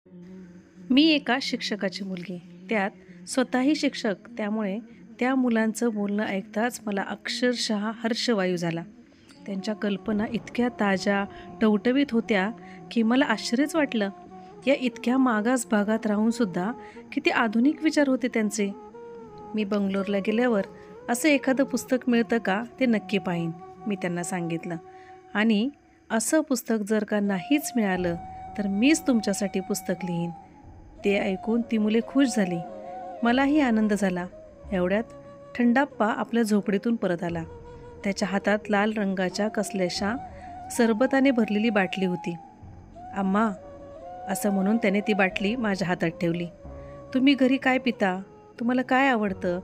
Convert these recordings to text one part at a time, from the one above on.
मी एका शिक्षकाची मुलगी, त्यात स्वतःही शिक्षक. त्यामुळे त्या मुलांचं बोलणं ऐकताच मला अक्षरशः हर्षवायू झाला. त्यांच्या कल्पना इतक्या ताज्या, टवटवीत होत्या की मला आश्चर्यच वाटलं. या इतक्या मागास भागात राहूनसुद्धा किती आधुनिक विचार होते त्यांचे. मी बंगलोरला गेल्यावर असं एखादं पुस्तक मिळतं का ते नक्की पाहीन, मी त्यांना सांगितलं. आणि असं पुस्तक जर का नाहीच मिळालं तर मीच तुमच्यासाठी पुस्तक लिहीन. ते ऐकून ती मुले खुश झाली. मलाही आनंद झाला. एवढ्यात थंडाप्पा आपल्या झोपडीतून परत आला. त्याच्या हातात लाल रंगाच्या कसल्याशा सरबताने भरलेली बाटली होती. अम्मा, असं म्हणून त्याने ती बाटली माझ्या हातात ठेवली. तुम्ही घरी काय पिता, तुम्हाला काय आवडतं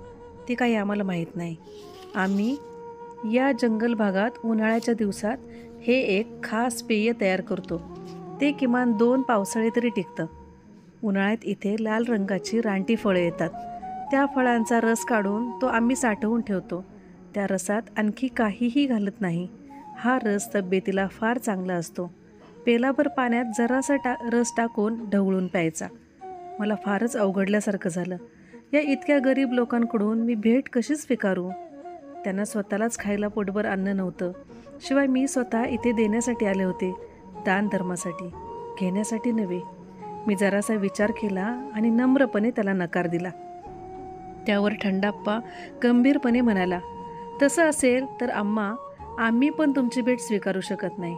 ते काही आम्हाला माहीत नाही. आम्ही या जंगल भागात उन्हाळ्याच्या दिवसात हे एक खास पेय तयार करतो. ते किमान 2 पावसाळे तरी टिकतं. उन्हाळ्यात इथे लाल रंगाची रानटी फळं येतात. त्या फळांचा रस काढून तो आम्ही साठवून ठेवतो. त्या रसात आणखी काहीही घालत नाही. हा रस तब्येतीला फार चांगला असतो. पेलाभर पाण्यात जरासा रस टाकून ढवळून प्यायचा. मला फारच अवघडल्यासारखं झालं. या इतक्या गरीब लोकांकडून मी भेट कशी स्वीकारू? त्यांना स्वतःलाच खायला पोटभर अन्न नव्हतं. शिवाय मी स्वतः इथे देण्यासाठी आले होते, दानधर्मासाठी, घेण्यासाठी नव्हे. मी जरासा विचार केला आणि नम्रपणे त्याला नकार दिला. त्यावर थंडाप्पा गंभीरपणे म्हणाला, तसं असेल तर अम्मा, आम्ही पण तुमची भेट स्वीकारू शकत नाही.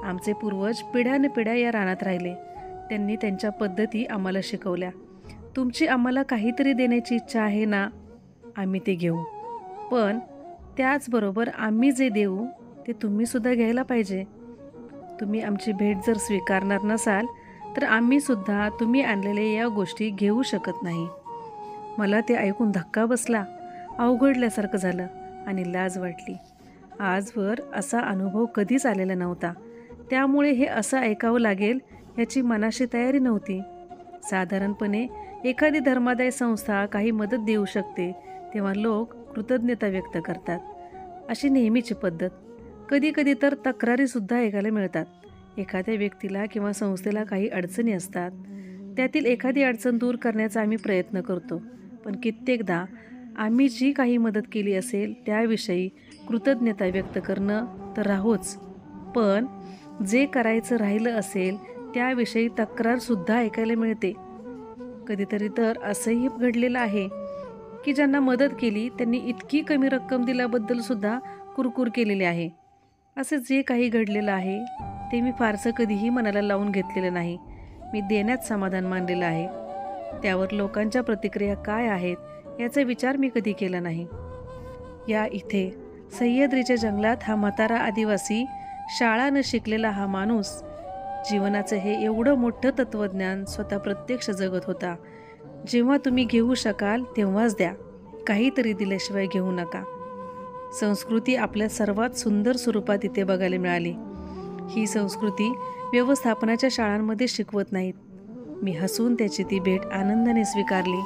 आमचे पूर्वज पिढ्यानपिढ्या या रानात राहिले. त्यांनी त्यांच्या पद्धती आम्हाला शिकवल्या. तुमची आम्हाला काहीतरी देण्याची इच्छा आहे ना, आम्ही ते घेऊ. पण त्याचबरोबर आम्ही जे देऊ ते तुम्हीसुद्धा घ्यायला पाहिजे. तुम्ही आमची भेट जर स्वीकारणार नसाल तर आम्हीसुद्धा तुम्ही आणलेल्या या गोष्टी घेऊ शकत नाही. मला ते ऐकून धक्का बसला, अवघडल्यासारखं झालं आणि लाज वाटली. आजवर असा अनुभव कधीच आलेला नव्हता. त्यामुळे हे असं ऐकावं लागेल याची मनाशी तयारी नव्हती. साधारणपणे एखादी धर्मादाय संस्था काही मदत देऊ शकते तेव्हा लोक कृतज्ञता व्यक्त करतात. अशी नेहमीची पद्धत. कधीकधी तर तक्रारीसुद्धा ऐकायला मिळतात. एखाद्या व्यक्तीला किंवा संस्थेला काही अडचणी असतात. त्यातील एखादी अडचण दूर करण्याचा आम्ही प्रयत्न करतो. पण कित्येकदा आम्ही जी काही मदत केली असेल त्याविषयी कृतज्ञता व्यक्त करणं तर राहोच, पण जे करायचं राहिलं असेल त्याविषयी तक्रारसुद्धा ऐकायला मिळते. कधीतरी तर असंही घडलेलं आहे की ज्यांना मदत केली त्यांनी इतकी कमी रक्कम दिल्याबद्दलसुद्धा कुरकुर केलेली आहे. असे जे काही घडलेलं आहे ते मी फारसं कधीही मनाला लावून घेतलेलं नाही. मी देण्यात समाधान मानलेलं आहे. त्यावर लोकांच्या प्रतिक्रिया काय आहेत याचा विचार मी कधी केला नाही. या इथे सह्याद्रीच्या जंगलात हा म्हातारा आदिवासी, शाळा न शिकलेला हा माणूस जीवनाचं हे एवढं मोठं तत्त्वज्ञान स्वतः प्रत्यक्ष जगत होता. जेव्हा तुम्ही घेऊ शकाल तेव्हाच द्या, काहीतरी दिल्याशिवाय घेऊ नका. संस्कृती आपल्या सर्वात सुंदर स्वरूपात इथे बघायला मिळाली. ही संस्कृती व्यवस्थापनाच्या शाळांमध्ये शिकवत नाहीत. मी हसून त्याची ती भेट आनंदाने स्वीकारली.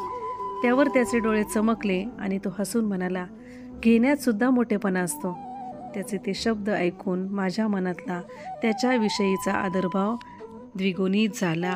त्यावर त्याचे डोळे चमकले आणि तो हसून म्हणाला, घेण्यात सुद्धा मोठेपणा असतो. त्याचे ते शब्द ऐकून माझ्या मनातला त्याच्याविषयीचा आदरभाव द्विगुणित झाला.